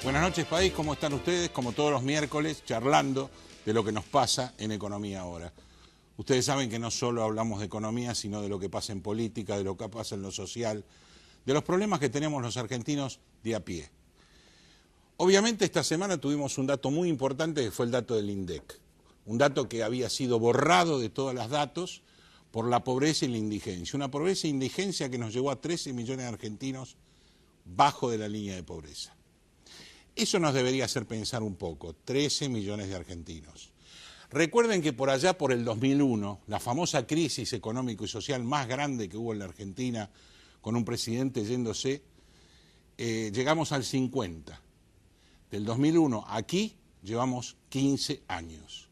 Buenas noches, país. ¿Cómo están ustedes? Como todos los miércoles, charlando de lo que nos pasa en economía ahora. Ustedes saben que no solo hablamos de economía, sino de lo que pasa en política, de lo que pasa en lo social, de los problemas que tenemos los argentinos de a pie. Obviamente esta semana tuvimos un dato muy importante que fue el dato del INDEC. Un dato que había sido borrado de todos los datos por la pobreza y la indigencia. Una pobreza e indigencia que nos llevó a 13 millones de argentinos bajo de la línea de pobreza. Eso nos debería hacer pensar un poco, 13 millones de argentinos. Recuerden que por allá, por el 2001, la famosa crisis económico y social más grande que hubo en la Argentina, con un presidente yéndose, llegamos al 50. Del 2001 aquí llevamos 15 años.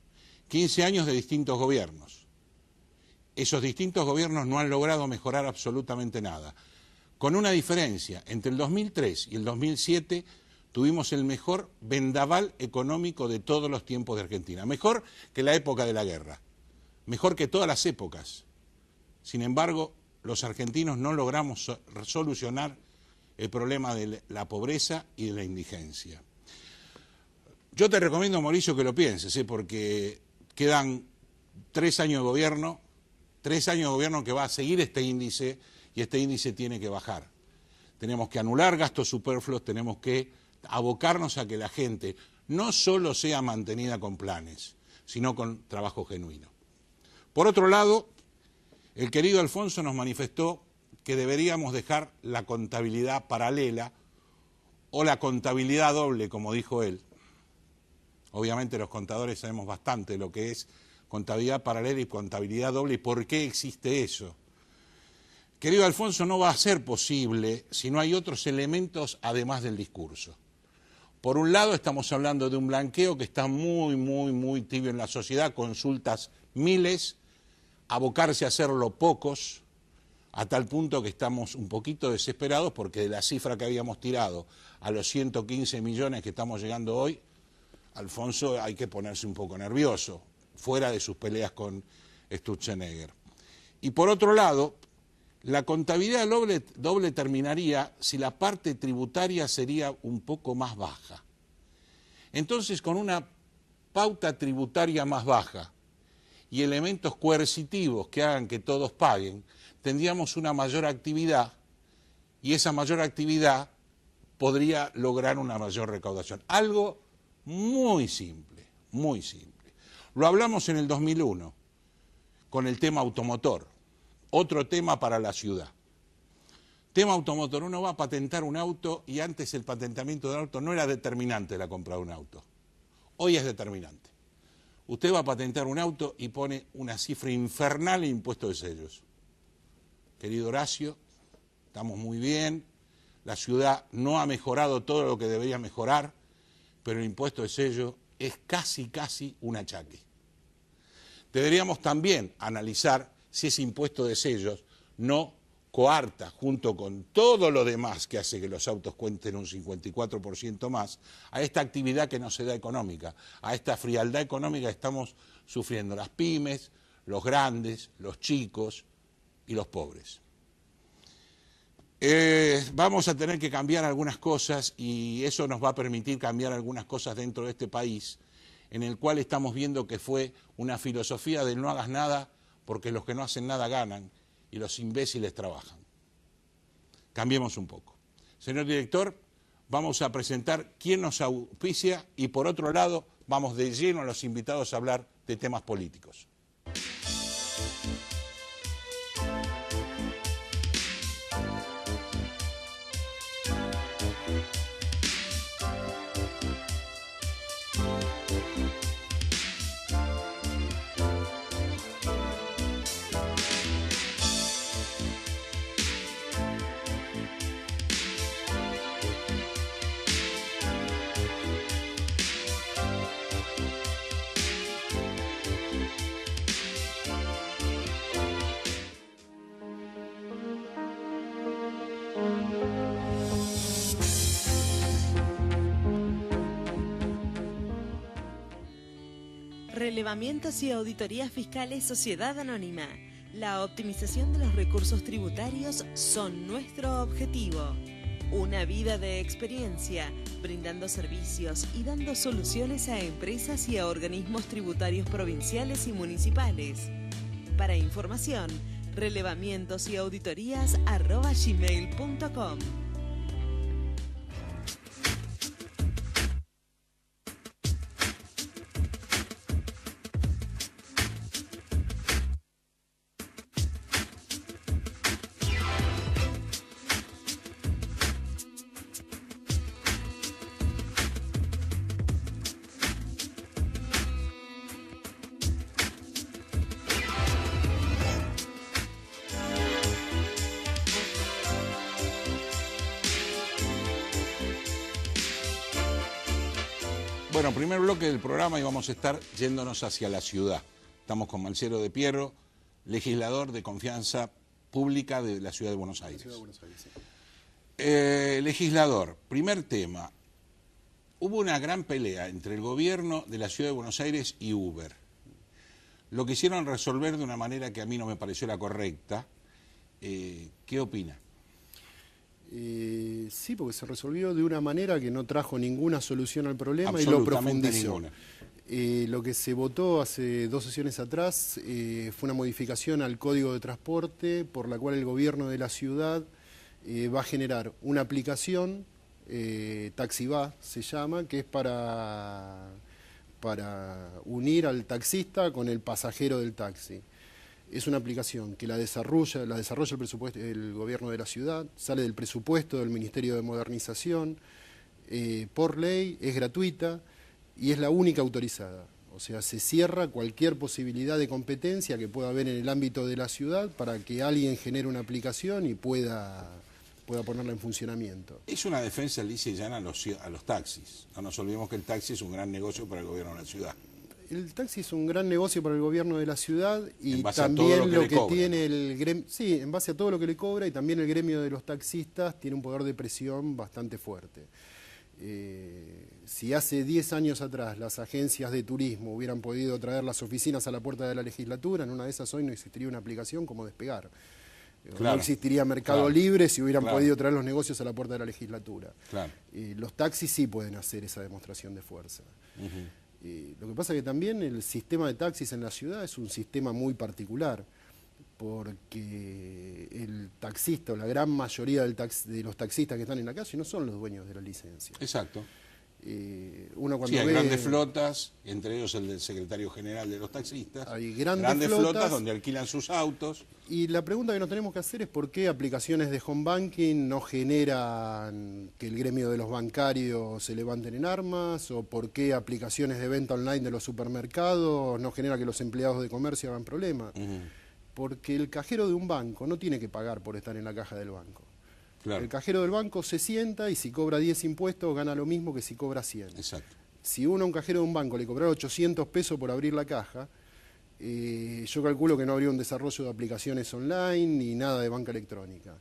15 años de distintos gobiernos. Esos distintos gobiernos no han logrado mejorar absolutamente nada. Con una diferencia, entre el 2003 y el 2007 tuvimos el mejor vendaval económico de todos los tiempos de Argentina. Mejor que la época de la guerra. Mejor que todas las épocas. Sin embargo, los argentinos no logramos solucionar el problema de la pobreza y de la indigencia. Yo te recomiendo, Mauricio, que lo pienses, porque quedan 3 años de gobierno, 3 años de gobierno que va a seguir este índice y este índice tiene que bajar. Tenemos que anular gastos superfluos, tenemos que abocarnos a que la gente no solo sea mantenida con planes, sino con trabajo genuino. Por otro lado, el querido Alfonso nos manifestó que deberíamos dejar la contabilidad paralela o la contabilidad doble, como dijo él. Obviamente los contadores sabemos bastante lo que es contabilidad paralela y contabilidad doble y por qué existe eso. Querido Alfonso, no va a ser posible si no hay otros elementos además del discurso. Por un lado estamos hablando de un blanqueo que está muy tibio en la sociedad, consultas miles, abocarse a hacerlo pocos, a tal punto que estamos un poquito desesperados porque de la cifra que habíamos tirado a los 115 millones que estamos llegando hoy, Alfonso hay que ponerse un poco nervioso, fuera de sus peleas con Sturzenegger. Y por otro lado, la contabilidad doble terminaría si la parte tributaria sería un poco más baja. Entonces, con una pauta tributaria más baja y elementos coercitivos que hagan que todos paguen, tendríamos una mayor actividad y esa mayor actividad podría lograr una mayor recaudación. Algo muy simple, muy simple. Lo hablamos en el 2001 con el tema automotor. Otro tema para la ciudad. Tema automotor. Uno va a patentar un auto y antes el patentamiento del auto no era determinante la compra de un auto. Hoy es determinante. Usted va a patentar un auto y pone una cifra infernal en impuestos de sellos. Querido Horacio, estamos muy bien. La ciudad no ha mejorado todo lo que debería mejorar, pero el impuesto de sello es casi un achaque. Deberíamos también analizar si ese impuesto de sellos no coarta, junto con todo lo demás que hace que los autos cuenten un 54% más, a esta actividad que no se da económica, a esta frialdad económica que estamos sufriendo las pymes, los grandes, los chicos y los pobres. Vamos a tener que cambiar algunas cosas y eso nos va a permitir cambiar algunas cosas dentro de este país, en el cual estamos viendo que fue una filosofía del no hagas nada, porque los que no hacen nada ganan y los imbéciles trabajan. Cambiemos un poco. Señor director, vamos a presentar quién nos auspicia y por otro lado vamos de lleno a los invitados a hablar de temas políticos. Relevamientos y auditorías fiscales Sociedad Anónima. La optimización de los recursos tributarios son nuestro objetivo. Una vida de experiencia, brindando servicios y dando soluciones a empresas y a organismos tributarios provinciales y municipales. Para información, relevamientos y auditorías @gmail.com. Bueno, primer bloque del programa y vamos a estar yéndonos hacia la ciudad. Estamos con Marcelo de Pierro, legislador de confianza pública de la Ciudad de Buenos Aires. Legislador, primer tema. Hubo una gran pelea entre el gobierno de la Ciudad de Buenos Aires y Uber. Lo quisieron resolver de una manera que a mí no me pareció la correcta. ¿Qué opina? Sí, porque se resolvió de una manera que no trajo ninguna solución al problema y lo profundizó. Lo que se votó hace 2 sesiones atrás fue una modificación al Código de Transporte por la cual el gobierno de la ciudad va a generar una aplicación, TaxiVa se llama, que es para unir al taxista con el pasajero del taxi. Es una aplicación que la desarrolla el presupuesto del gobierno de la ciudad, sale del presupuesto del Ministerio de Modernización, por ley, es gratuita y es la única autorizada. O sea, se cierra cualquier posibilidad de competencia que pueda haber en el ámbito de la ciudad para que alguien genere una aplicación y pueda ponerla en funcionamiento. Es una defensa lisa y llana a los taxis. No nos olvidemos que el taxi es un gran negocio para el gobierno de la ciudad. El taxi es un gran negocio para el gobierno de la ciudad y también lo que tiene el gremio, sí, en base a todo lo que le cobra, y también el gremio de los taxistas tiene un poder de presión bastante fuerte. Si hace 10 años atrás las agencias de turismo hubieran podido traer las oficinas a la puerta de la legislatura, en una de esas hoy no existiría una aplicación como Despegar. Claro, no existiría Mercado Libre si hubieran podido traer los negocios a la puerta de la legislatura. Claro. Los taxis sí pueden hacer esa demostración de fuerza. Lo que pasa es que también el sistema de taxis en la ciudad es un sistema muy particular, porque el taxista o la gran mayoría de los taxistas que están en la calle no son los dueños de la licencia. Exacto. Uno cuando sí, hay grandes flotas, entre ellos el del secretario general de los taxistas. Hay grandes flotas donde alquilan sus autos. Y la pregunta que nos tenemos que hacer es por qué aplicaciones de home banking no generan que el gremio de los bancarios se levanten en armas, o por qué aplicaciones de venta online de los supermercados no genera que los empleados de comercio hagan problemas. Porque el cajero de un banco no tiene que pagar por estar en la caja del banco. Claro. El cajero del banco se sienta y si cobra 10 impuestos gana lo mismo que si cobra 100. Exacto. Si uno a un cajero de un banco le cobrara 800 pesos por abrir la caja, yo calculo que no habría un desarrollo de aplicaciones online ni nada de banca electrónica.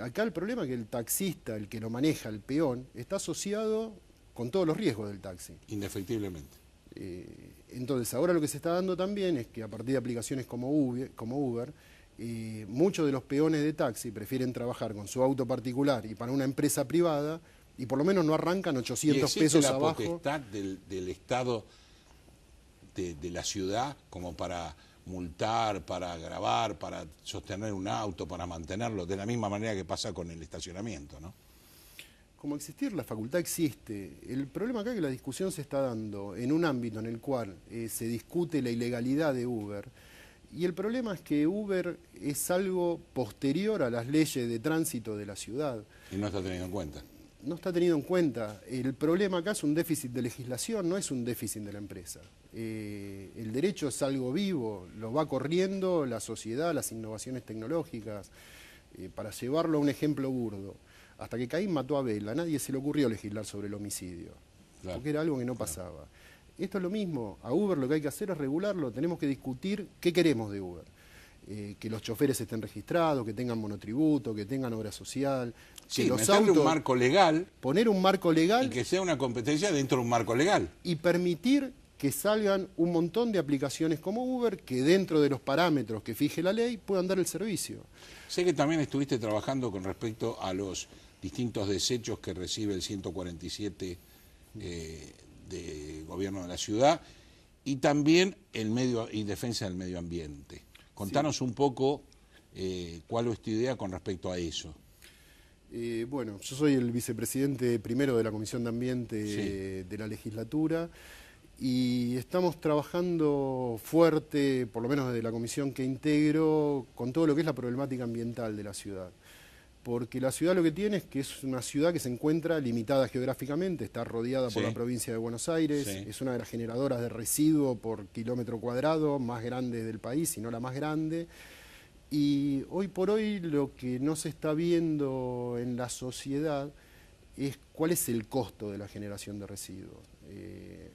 Acá el problema es que el taxista, el que lo maneja, el peón, está asociado con todos los riesgos del taxi. Indefectiblemente. Entonces, ahora lo que se está dando también es que a partir de aplicaciones como Uber, muchos de los peones de taxi prefieren trabajar con su auto particular y para una empresa privada, y por lo menos no arrancan 800 pesos abajo. ¿Y existe la potestad del Estado de la ciudad como para multar, para gravar, para sostener un auto, para mantenerlo, de la misma manera que pasa con el estacionamiento, ¿no? Como existir, la facultad existe. El problema acá es que la discusión se está dando en un ámbito en el cual se discute la ilegalidad de Uber, y el problema es que Uber es algo posterior a las leyes de tránsito de la ciudad. Y no está tenido en cuenta. No está tenido en cuenta. El problema acá es un déficit de legislación, no es un déficit de la empresa. El derecho es algo vivo, lo va corriendo la sociedad, las innovaciones tecnológicas. Para llevarlo a un ejemplo burdo, hasta que Caín mató a Abel, a nadie se le ocurrió legislar sobre el homicidio, porque era algo que no pasaba. Esto es lo mismo, a Uber lo que hay que hacer es regularlo, tenemos que discutir qué queremos de Uber. Que los choferes estén registrados, que tengan monotributo, que tengan obra social. Sí, que los meterle autos, un marco legal. Poner un marco legal. Y que sea una competencia dentro de un marco legal. Y permitir que salgan un montón de aplicaciones como Uber, que dentro de los parámetros que fije la ley puedan dar el servicio. Sé que también estuviste trabajando con respecto a los distintos desechos que recibe el 147 de gobierno de la ciudad, y también y defensa del medio ambiente. Contanos un poco cuál es tu idea con respecto a eso. Bueno, yo soy el vicepresidente primero de la Comisión de Ambiente de la legislatura, y estamos trabajando fuerte, por lo menos desde la comisión que integro, con todo lo que es la problemática ambiental de la ciudad. Porque la ciudad lo que tiene es que es una ciudad que se encuentra limitada geográficamente, está rodeada por la provincia de Buenos Aires, es una de las generadoras de residuos por kilómetro cuadrado más grandes del país, si no la más grande. Y hoy por hoy lo que no se está viendo en la sociedad es cuál es el costo de la generación de residuos.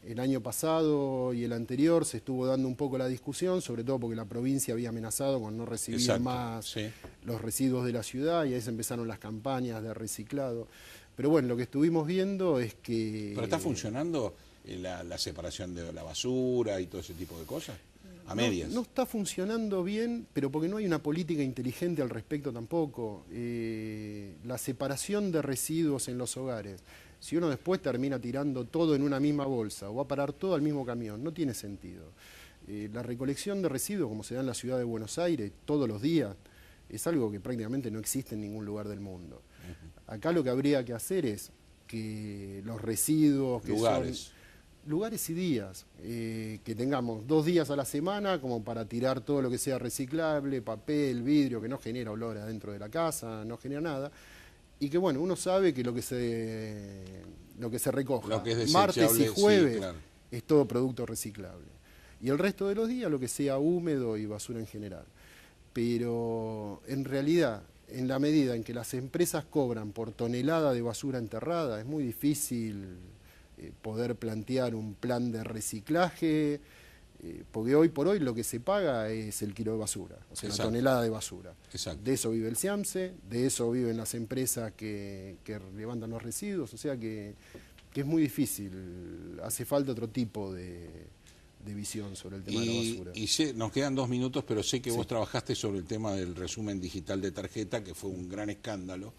El año pasado y el anterior se estuvo dando un poco la discusión, sobre todo porque la provincia había amenazado con no recibir más los residuos de la ciudad, y ahí se empezaron las campañas de reciclado. Pero bueno, lo que estuvimos viendo es que... ¿Pero está funcionando la separación de la basura y todo ese tipo de cosas? A medias. No está funcionando bien, pero porque no hay una política inteligente al respecto tampoco. La separación de residuos en los hogares, si uno después termina tirando todo en una misma bolsa o va a parar todo al mismo camión, no tiene sentido. La recolección de residuos, como se da en la ciudad de Buenos Aires todos los días, es algo que prácticamente no existe en ningún lugar del mundo. Acá lo que habría que hacer es que los residuos que lugares y días, que tengamos 2 días a la semana como para tirar todo lo que sea reciclable, papel, vidrio, que no genera olor adentro de la casa, no genera nada, y que bueno, uno sabe que lo que se recoja lo que es martes y jueves es todo producto reciclable, y el resto de los días lo que sea húmedo y basura en general. Pero en realidad, en la medida en que las empresas cobran por tonelada de basura enterrada, es muy difícil poder plantear un plan de reciclaje, porque hoy por hoy lo que se paga es el kilo de basura, o sea, la tonelada de basura. De eso vive el CIAMSE, de eso viven las empresas que levantan los residuos, o sea que es muy difícil, hace falta otro tipo de visión sobre el tema de la basura. Y nos quedan 2 minutos, pero sé que vos trabajaste sobre el tema del resumen digital de tarjeta, que fue un gran escándalo,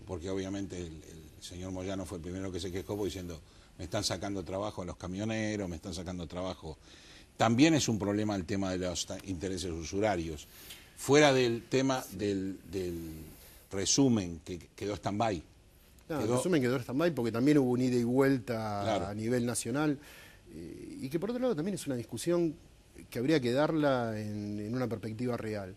porque obviamente el señor Moyano fue el primero que se quejó diciendo: me están sacando trabajo a los camioneros, me están sacando trabajo. También es un problema el tema de los intereses usurarios. Fuera del tema del resumen que quedó stand-by. El resumen quedó stand-by porque también hubo un ida y vuelta a nivel nacional. Y que por otro lado también es una discusión que habría que darla en una perspectiva real.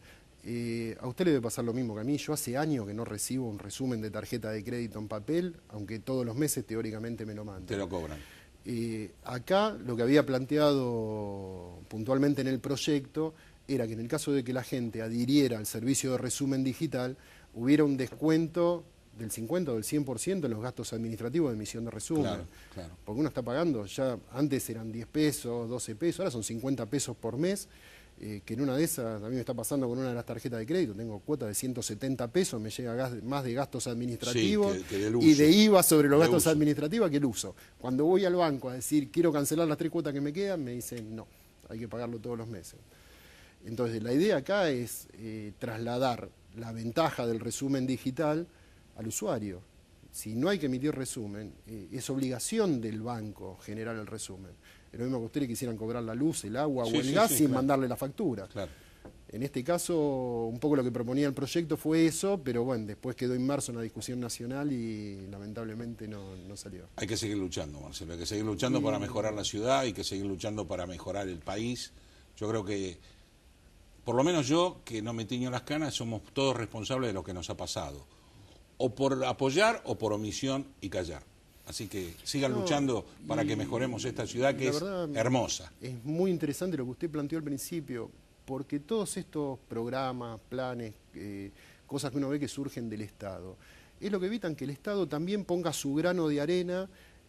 A usted le debe pasar lo mismo que a mí. Yo hace años que no recibo un resumen de tarjeta de crédito en papel, aunque todos los meses teóricamente me lo mandan. Te lo cobran. Acá lo que había planteado puntualmente en el proyecto era que en el caso de que la gente adhiriera al servicio de resumen digital, hubiera un descuento del 50 o del 100% en los gastos administrativos de emisión de resumen. Claro. Porque uno está pagando, ya antes eran 10 pesos, 12 pesos, ahora son 50 pesos por mes, que en una de esas, a mí me está pasando con una de las tarjetas de crédito, tengo cuota de 170 pesos, me llega más de gastos administrativos que del uso, y de IVA sobre los gastos administrativos que el uso. Cuando voy al banco a decir, quiero cancelar las 3 cuotas que me quedan, me dicen, no, hay que pagarlo todos los meses. Entonces, la idea acá es trasladar la ventaja del resumen digital al usuario. Si no hay que emitir resumen, es obligación del banco generar el resumen. Es lo mismo que ustedes quisieran cobrar la luz, el agua o el gas sin mandarle la factura. En este caso, un poco lo que proponía el proyecto fue eso, pero bueno, después quedó inmerso en una discusión nacional y lamentablemente no salió. Hay que seguir luchando, Marcelo, hay que seguir luchando para mejorar la ciudad, hay que seguir luchando para mejorar el país. Yo creo que, por lo menos yo, que no me tiño las canas, somos todos responsables de lo que nos ha pasado. O por apoyar o por omisión y callar. Así que sigan luchando para que mejoremos esta ciudad que es hermosa. Es muy interesante lo que usted planteó al principio, porque todos estos programas, planes, cosas que uno ve que surgen del Estado, es lo que evitan que el Estado también ponga su grano de arena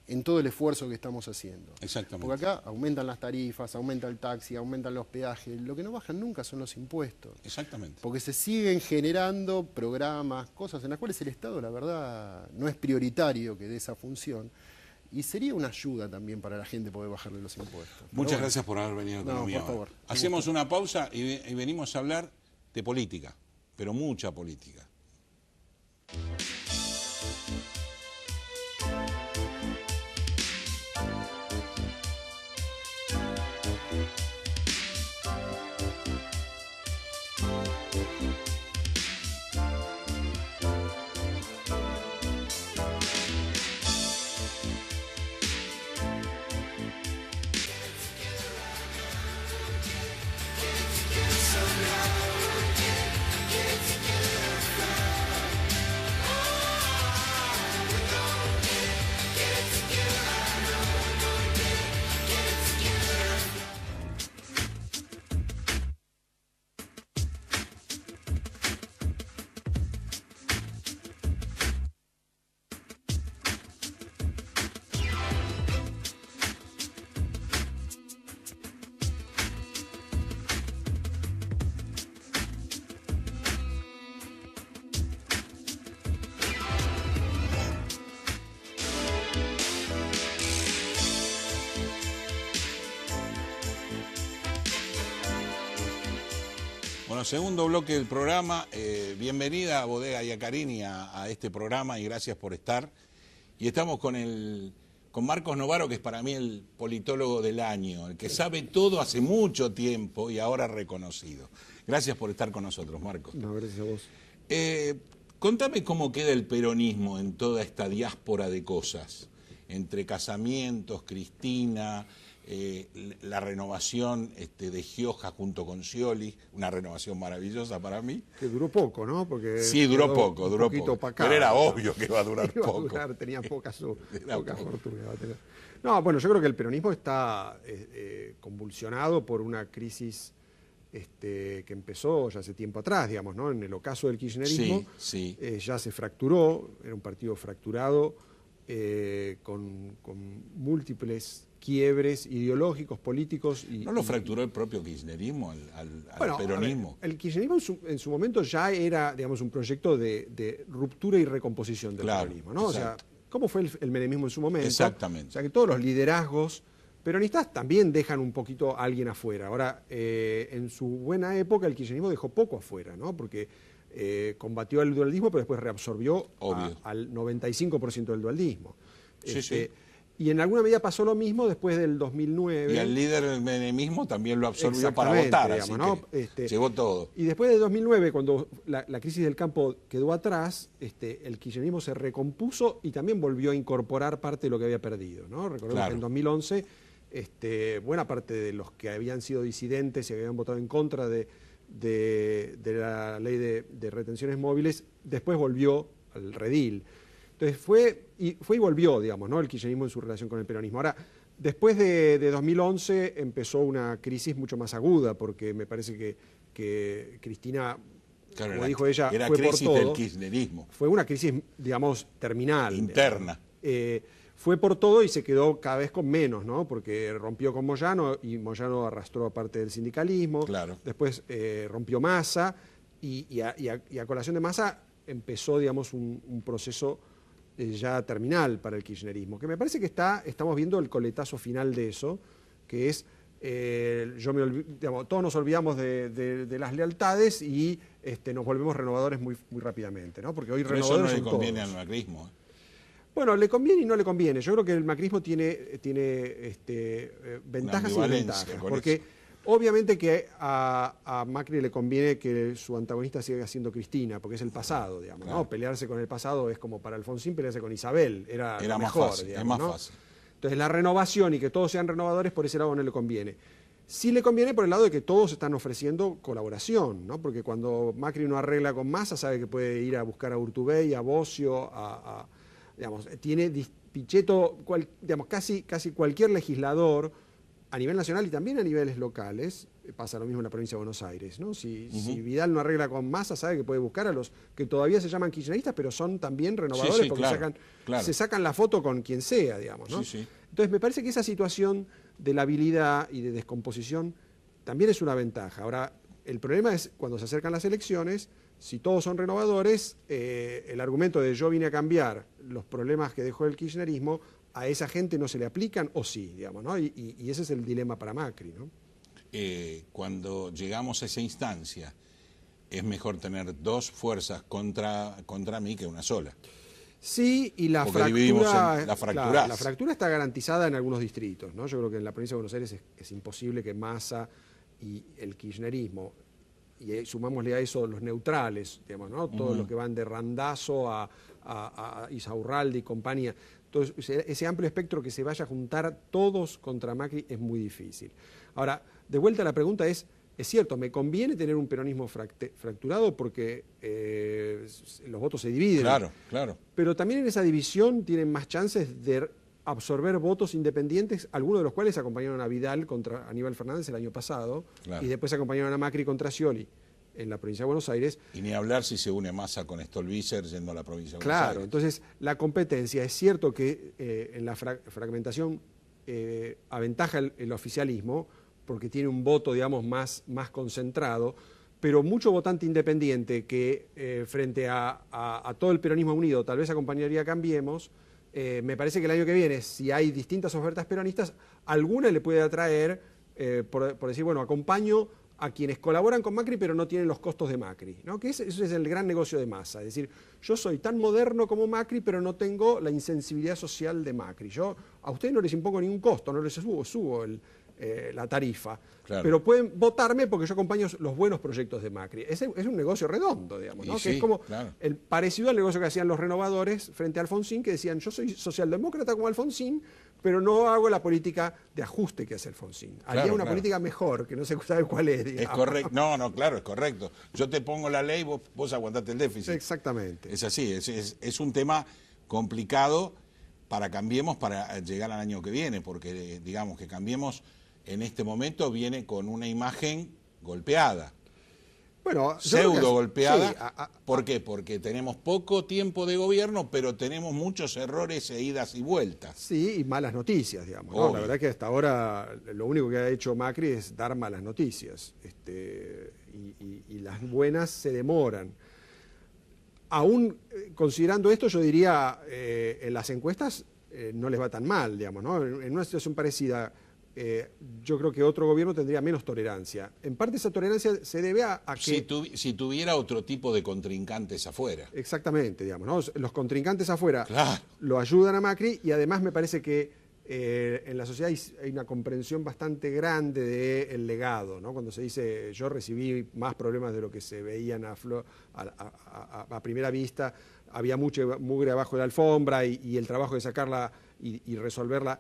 en todo el esfuerzo que estamos haciendo. Exactamente. Porque acá aumentan las tarifas, aumenta el taxi, aumentan los peajes, lo que no bajan nunca son los impuestos. Exactamente. Porque se siguen generando programas, cosas en las cuales el Estado, la verdad, no es prioritario que dé esa función. Y sería una ayuda también para la gente poder bajarle los impuestos. Muchas gracias por haber venido a Economía. por favor. Hacemos una pausa y venimos a hablar de política, pero mucha política. Bueno, segundo bloque del programa. Bienvenida a Bodega Iacarini a este programa y gracias por estar. Y estamos con Marcos Novaro, que es para mí el politólogo del año, el que sabe todo hace mucho tiempo y ahora reconocido. Gracias por estar con nosotros, Marcos. No, gracias a vos. Contame cómo queda el peronismo en toda esta diáspora de cosas, entre casamientos, Cristina, la renovación de Gioja junto con Scioli, una renovación maravillosa para mí. Que duró poco, ¿no? Porque sí, duró poco. Opacado, pero era obvio que iba a durar poco. Tenía poca fortuna. No, bueno, yo creo que el peronismo está convulsionado por una crisis que empezó ya hace tiempo atrás, digamos, ¿no? En el ocaso del kirchnerismo ya se fracturó, era un partido fracturado, con múltiples quiebres ideológicos, políticos. ¿No lo fracturó el propio kirchnerismo al peronismo? El kirchnerismo en su momento ya era, digamos, un proyecto de ruptura y recomposición del peronismo, ¿no? Exacto. O sea, ¿cómo fue el menemismo en su momento? Exactamente. O sea, que todos los liderazgos peronistas también dejan un poquito a alguien afuera. Ahora, en su buena época el kirchnerismo dejó poco afuera, ¿no? Porque combatió el dualdismo, pero después reabsorbió al 95% del dualdismo. Sí. Y en alguna medida pasó lo mismo después del 2009. Y el líder del menemismo también lo absorbió para votar, digamos, así ¿no? Que llegó todo. Y después del 2009, cuando la crisis del campo quedó atrás, el kirchnerismo se recompuso y también volvió a incorporar parte de lo que había perdido, ¿no? Recordemos que en 2011 buena parte de los que habían sido disidentes y habían votado en contra de la ley de retenciones móviles, después volvió al redil. Entonces fue y volvió, digamos, ¿no? El kirchnerismo en su relación con el peronismo. Ahora, después de 2011 empezó una crisis mucho más aguda, porque me parece que Cristina, como dijo ella, era fue crisis por todo. Del kirchnerismo. Fue una crisis, digamos, terminal. Interna. Fue por todo y se quedó cada vez con menos, ¿no? Porque rompió con Moyano y Moyano arrastró a parte del sindicalismo. Claro. Después rompió Massa y a colación de Massa empezó, digamos, un proceso ya terminal para el kirchnerismo, que me parece que estamos viendo el coletazo final de eso, que es, todos nos olvidamos de las lealtades y nos volvemos renovadores muy rápidamente, ¿no? Porque hoy pero renovadores eso no le conviene todos. al macrismo. Bueno, le conviene y no le conviene. Yo creo que el macrismo tiene ventajas y desventajas. Porque obviamente que a Macri le conviene que su antagonista siga siendo Cristina, porque es el pasado, digamos, claro. ¿No? Pelearse con el pasado es como para Alfonsín pelearse con Isabel. Era más mejor, fácil, digamos, es más ¿no? fácil. Entonces la renovación y que todos sean renovadores, por ese lado no le conviene. Sí le conviene por el lado de que todos están ofreciendo colaboración, ¿no? Porque cuando Macri no arregla con Massa, sabe que puede ir a buscar a Urtubey, a Bocio, digamos, tiene Pichetto, digamos, casi cualquier legislador a nivel nacional y también a niveles locales, pasa lo mismo en la provincia de Buenos Aires, ¿no? Si Vidal no arregla con Massa, sabe que puede buscar a los que todavía se llaman kirchneristas, pero son también renovadores porque se sacan la foto con quien sea, digamos, ¿no? Entonces me parece que esa situación de labilidad y de descomposición también es una ventaja. Ahora, el problema es cuando se acercan las elecciones, si todos son renovadores, el argumento de yo vine a cambiar los problemas que dejó el kirchnerismo, a esa gente no se le aplican o sí, digamos, ¿no? Y ese es el dilema para Macri, ¿no? Cuando llegamos a esa instancia, es mejor tener dos fuerzas contra mí que una sola. Sí, y la fractura está garantizada en algunos distritos, ¿no? Yo creo que en la provincia de Buenos Aires es imposible que Massa y el kirchnerismo, y sumámosle a eso los neutrales, digamos, ¿no? Todos los que van de Randazzo a Isaurralde y compañía. Entonces, ese amplio espectro que se vaya a juntar todos contra Macri es muy difícil. Ahora, de vuelta la pregunta es cierto, me conviene tener un peronismo fracturado porque los votos se dividen. Claro. Pero también en esa división tienen más chances de absorber votos independientes, algunos de los cuales acompañaron a Vidal contra Aníbal Fernández el año pasado, y después acompañaron a Macri contra Scioli en la provincia de Buenos Aires. Y ni hablar si se une Massa con Stolbizer yendo a la provincia de Buenos Aires. Claro, entonces la competencia, es cierto que en la fragmentación aventaja el oficialismo, porque tiene un voto, digamos, más concentrado, pero mucho votante independiente que frente a todo el peronismo unido tal vez acompañaría a Cambiemos, me parece que el año que viene, si hay distintas ofertas peronistas, alguna le puede atraer, por decir, bueno, acompaño a quienes colaboran con Macri pero no tienen los costos de Macri, ¿no? Que ese es el gran negocio de Massa, es decir, yo soy tan moderno como Macri pero no tengo la insensibilidad social de Macri. Yo a ustedes no les impongo ningún costo, no les subo la tarifa, claro, pero pueden votarme porque yo acompaño los buenos proyectos de Macri. Es un negocio redondo, digamos, ¿no? Que sí, es como claro, parecido al negocio que hacían los renovadores frente a Alfonsín, que decían, yo soy socialdemócrata como Alfonsín, pero no hago la política de ajuste que hace Alfonsín. Había claro, una política mejor, que no se sabe cuál es. Digamos. Es correcto. No, claro, es correcto. Yo te pongo la ley, vos aguantate el déficit. Exactamente. Es así, es un tema complicado para Cambiemos para llegar al año que viene, porque digamos que Cambiemos en este momento viene con una imagen golpeada. Bueno, pseudo golpeada. Sí, ¿por qué? Porque tenemos poco tiempo de gobierno, pero tenemos muchos errores e idas y vueltas. Sí, y malas noticias, digamos, ¿no? La verdad que hasta ahora lo único que ha hecho Macri es dar malas noticias. Y las buenas se demoran. Aún considerando esto, yo diría, en las encuestas no les va tan mal, digamos, ¿no? En una situación parecida, yo creo que otro gobierno tendría menos tolerancia. En parte esa tolerancia se debe a que... Si tuviera otro tipo de contrincantes afuera. Exactamente, digamos, ¿no? Los contrincantes afuera claro, lo ayudan a Macri y además me parece que en la sociedad hay una comprensión bastante grande del legado, ¿no? Cuando se dice yo recibí más problemas de lo que se veían a primera vista, había mucha mugre abajo de la alfombra y el trabajo de sacarla y resolverla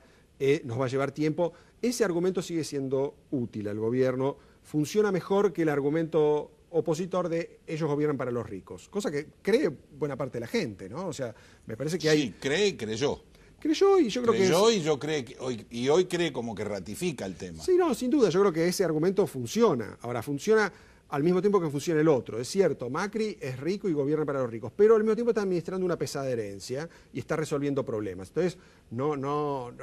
nos va a llevar tiempo. Ese argumento sigue siendo útil al gobierno, funciona mejor que el argumento opositor de ellos gobiernan para los ricos, cosa que cree buena parte de la gente, ¿no? O sea, me parece que hay... Sí, cree y creyó. Creyó y yo creo que... Creyó y yo creo que hoy cree como que ratifica el tema. Sí, no, sin duda, yo creo que ese argumento funciona. Ahora, funciona al mismo tiempo que funciona el otro. Es cierto, Macri es rico y gobierna para los ricos, pero al mismo tiempo está administrando una pesada herencia y está resolviendo problemas. Entonces, no lo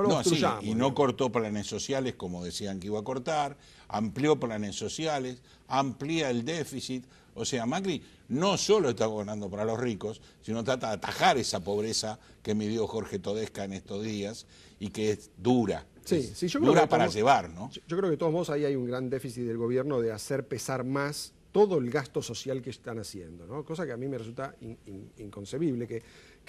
obstruyamos. Sí, y no cortó planes sociales como decían que iba a cortar, amplió planes sociales, amplía el déficit. O sea, Macri no solo está gobernando para los ricos, sino trata de atajar esa pobreza que midió Jorge Todesca en estos días y que es dura. Sí, yo creo dura que para llevar, ¿no? Yo creo que de todos modos ahí hay un gran déficit del gobierno de hacer pesar más todo el gasto social que están haciendo, ¿no? Cosa que a mí me resulta inconcebible, que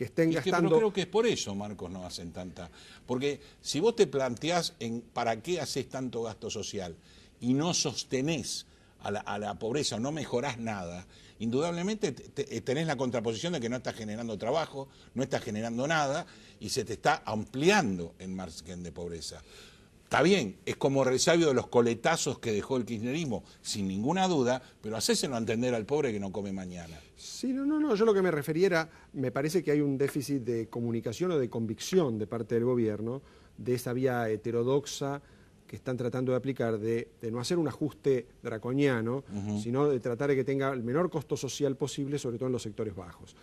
estén gastando... Pero creo que es por eso, Marcos, no hacen tanta... Porque si vos te planteás para qué haces tanto gasto social y no sostenés a la pobreza, no mejorás nada, indudablemente tenés la contraposición de que no estás generando trabajo, no estás generando nada y se te está ampliando el margen de pobreza. Está bien, es como resabio de los coletazos que dejó el kirchnerismo, sin ninguna duda, pero hacéselo entender al pobre que no come mañana. Sí, no, yo lo que me refería era, me parece que hay un déficit de comunicación o de convicción de parte del gobierno, de esa vía heterodoxa que están tratando de aplicar, de no hacer un ajuste draconiano, sino de tratar de que tenga el menor costo social posible, sobre todo en los sectores bajos.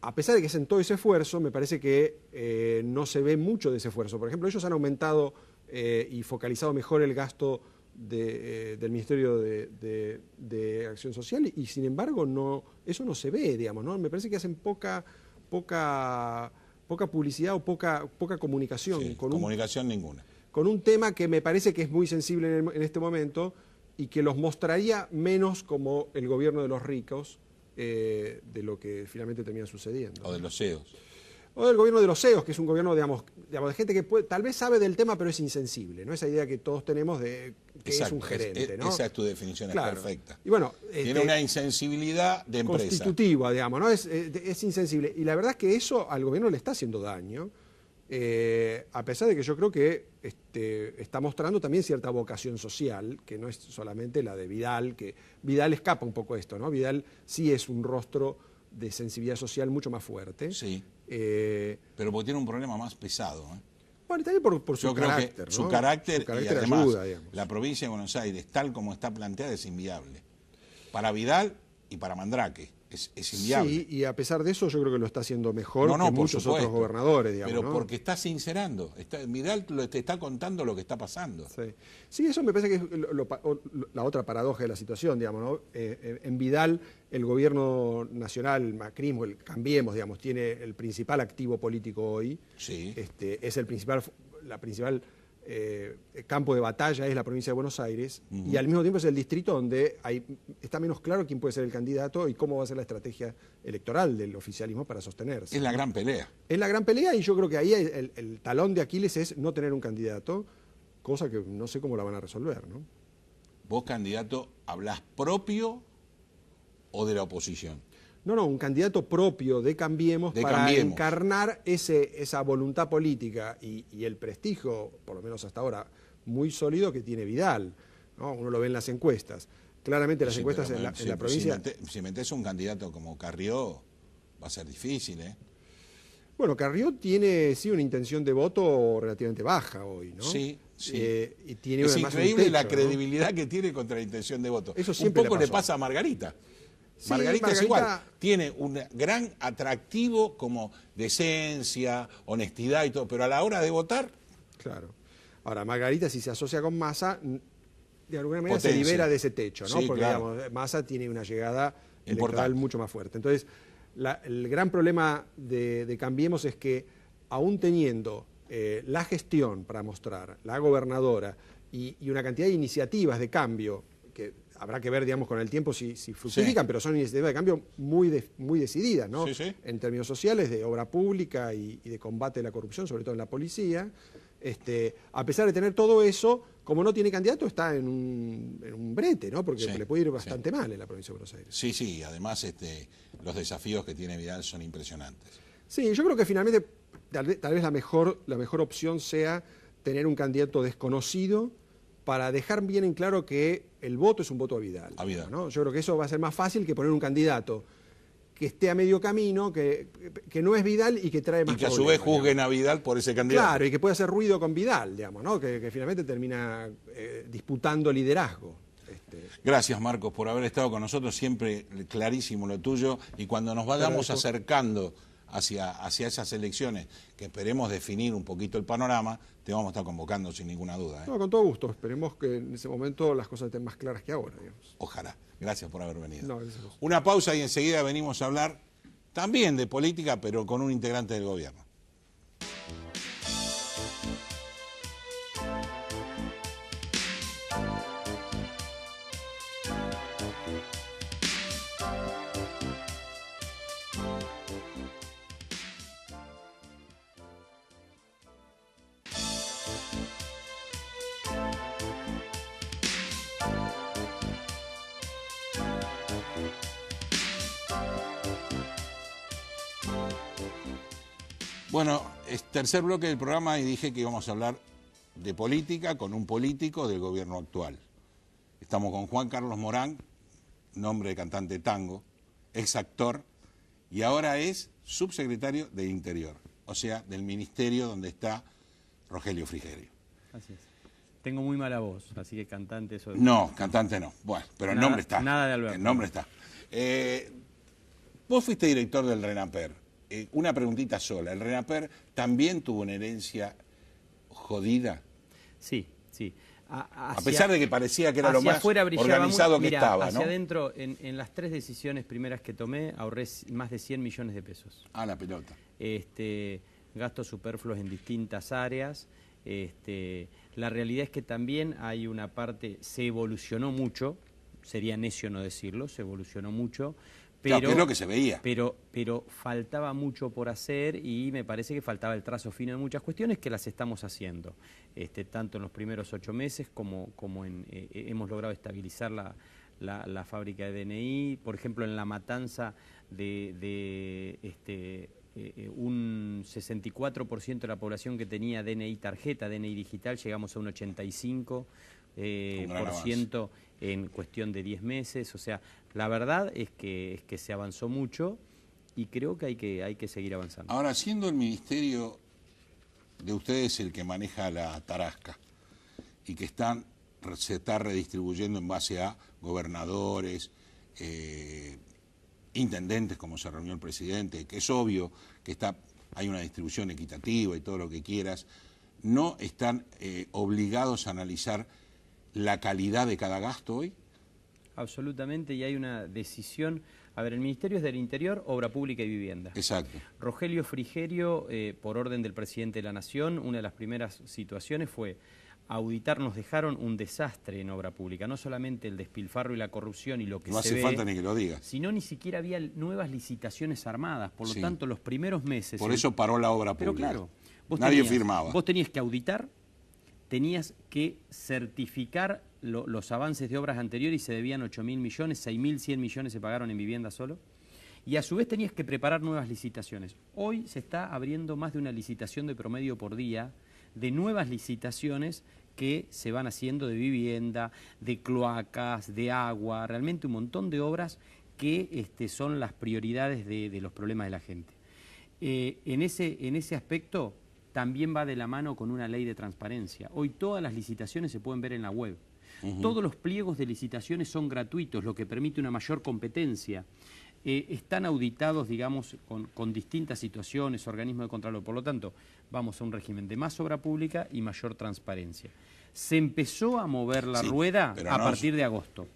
A pesar de que hacen todo ese esfuerzo, me parece que no se ve mucho de ese esfuerzo. Por ejemplo, ellos han aumentado y focalizado mejor el gasto del Ministerio de Acción Social y sin embargo eso no se ve, digamos, ¿no? Me parece que hacen poca publicidad o poca comunicación. Sí, comunicación ninguna. Con un tema que me parece que es muy sensible en este momento y que los mostraría menos como el gobierno de los ricos de lo que finalmente termina sucediendo. O de los CEOs. O del gobierno de los CEOs, que es un gobierno, digamos de gente que tal vez sabe del tema, pero es insensible, ¿no? Esa idea que todos tenemos de que exacto, es un gerente, ¿no? Esa es tu definición, claro, es perfecta. Y bueno, tiene una insensibilidad de empresa. Constitutiva, digamos, ¿no? Es insensible. Y la verdad es que eso al gobierno le está haciendo daño, a pesar de que yo creo que está mostrando también cierta vocación social, que no es solamente la de Vidal, que Vidal escapa un poco esto, ¿no? Vidal sí es un rostro de sensibilidad social mucho más fuerte. Sí, pero porque tiene un problema más pesado. Bueno, también por su carácter, que ¿no? Su carácter y además ayuda, la provincia de Buenos Aires, tal como está planteada, es inviable. Para Vidal y para Mandrake. Es inviable. Sí, y a pesar de eso yo creo que lo está haciendo mejor que muchos otros gobernadores, digamos. Pero ¿no? porque está sincerando. Vidal te está contando lo que está pasando. Sí, eso me parece que es la otra paradoja de la situación, digamos, ¿no? En Vidal el gobierno nacional, el macrismo, el Cambiemos, digamos, tiene el principal activo político hoy. Sí. Es la principal campo de batalla es la provincia de Buenos Aires, y al mismo tiempo es el distrito donde está menos claro quién puede ser el candidato y cómo va a ser la estrategia electoral del oficialismo para sostenerse. Es la gran pelea. Es la gran pelea, y yo creo que ahí el talón de Aquiles es no tener un candidato, cosa que no sé cómo la van a resolver, ¿no? ¿Vos, candidato, hablás propio o de la oposición? No, un candidato propio de Cambiemos para encarnar esa voluntad política y el prestigio, por lo menos hasta ahora, muy sólido que tiene Vidal, ¿no? Uno lo ve en las encuestas. Claramente las encuestas en la provincia... Si metés un candidato como Carrió, va a ser difícil, ¿eh? Bueno, Carrió tiene, sí, una intención de voto relativamente baja hoy, ¿no? Sí. Y tiene es además increíble techo, la credibilidad, ¿no?, que tiene contra la intención de voto. Eso un poco le pasa a Margarita. Sí, Margarita es igual, tiene un gran atractivo como decencia, honestidad y todo, pero a la hora de votar... Claro. Ahora, Margarita, si se asocia con Massa, de alguna manera se libera de ese techo, ¿no? Sí, porque, claro, digamos, Massa tiene una llegada electoral mucho más fuerte. Entonces, el gran problema de Cambiemos es que, aún teniendo la gestión para mostrar, la gobernadora y una cantidad de iniciativas de cambio, que habrá que ver, digamos, con el tiempo si fructifican, pero son iniciativas de cambio muy decididas, ¿no? En términos sociales, de obra pública y de combate a la corrupción, sobre todo en la policía. A pesar de tener todo eso, como no tiene candidato, está en un brete, ¿no? Porque le puede ir bastante mal en la provincia de Buenos Aires. Sí, además los desafíos que tiene Vidal son impresionantes. Sí, yo creo que finalmente tal vez la mejor opción sea tener un candidato desconocido, para dejar bien en claro que el voto es un voto a Vidal. ¿No? Yo creo que eso va a ser más fácil que poner un candidato que esté a medio camino, que no es Vidal y que trae más problemas. Y que a su vez juzguen a Vidal por ese candidato. Claro, y que puede hacer ruido con Vidal, digamos, ¿no? Que finalmente termina disputando liderazgo. Gracias, Marcos, por haber estado con nosotros, siempre clarísimo lo tuyo, y cuando nos vayamos acercando hacia esas elecciones, que esperemos definir un poquito el panorama, te vamos a estar convocando sin ninguna duda, ¿eh? No, con todo gusto. Esperemos que en ese momento las cosas estén más claras que ahora, digamos. Ojalá. Gracias por haber venido. No, gracias a vos. Una pausa y enseguida venimos a hablar también de política, pero con un integrante del gobierno. Bueno, es tercer bloque del programa y dije que íbamos a hablar de política con un político del gobierno actual. Estamos con Juan Carlos Morán, nombre de cantante tango, ex actor, y ahora es subsecretario de Interior, o sea, del ministerio donde está Rogelio Frigerio. Así es. Tengo muy mala voz, así que cantante eso... No, cantante no. Bueno, pero el nombre está. Nada de Alberto. El nombre está. Vos fuiste director del RENAPER. Una preguntita sola. ¿El RENAPER también tuvo una herencia jodida? Sí. A pesar de que parecía que era lo más organizado que estaba, ¿no? Hacia adentro, en las 3 decisiones primeras que tomé, ahorré más de 100 millones de pesos. Ah, la pelota. Gastos superfluos en distintas áreas. La realidad es que también hay una parte, se evolucionó mucho, sería necio no decirlo, se evolucionó mucho. Pero, claro, que es lo que se veía. Pero faltaba mucho por hacer y me parece que faltaba el trazo fino en muchas cuestiones que las estamos haciendo. Tanto en los primeros 8 meses como hemos logrado estabilizar la fábrica de DNI. Por ejemplo, en La Matanza un 64% de la población que tenía DNI tarjeta, DNI digital, llegamos a un 85%. En cuestión de 10 meses, o sea, la verdad es que se avanzó mucho y creo que hay que seguir avanzando. Ahora, siendo el ministerio de ustedes el que maneja la tarasca y que se está redistribuyendo en base a gobernadores, intendentes, como se reunió el presidente, que es obvio que hay una distribución equitativa y todo lo que quieras, ¿no están obligados a analizar la calidad de cada gasto hoy? Absolutamente, y hay una decisión A ver, el Ministerio es del Interior, Obra Pública y Vivienda. Exacto. Rogelio Frigerio, por orden del presidente de la Nación, una de las primeras situaciones fue auditar, nos dejaron un desastre en obra pública, no solamente el despilfarro y la corrupción y lo que no se hace ve, falta ni que lo diga, sino ni siquiera había nuevas licitaciones armadas, por lo Sí. tanto los primeros meses... por eso paró la obra Pero pública. claro, vos Nadie tenías, firmaba. Vos tenías que auditar, tenías que certificar los avances de obras anteriores y se debían 8.000 millones, 6.100 millones se pagaron en vivienda solo. Y a su vez tenías que preparar nuevas licitaciones. Hoy se está abriendo más de una licitación de promedio por día, de nuevas licitaciones que se van haciendo de vivienda, de cloacas, de agua, realmente un montón de obras que son las prioridades de los problemas de la gente. En ese aspecto también va de la mano con una ley de transparencia. Hoy todas las licitaciones se pueden ver en la web. Todos los pliegos de licitaciones son gratuitos, lo que permite una mayor competencia. Están auditados, digamos, con distintas situaciones, organismos de contralor. Por lo tanto, vamos a un régimen de más obra pública y mayor transparencia. Se empezó a mover la rueda a partir de agosto.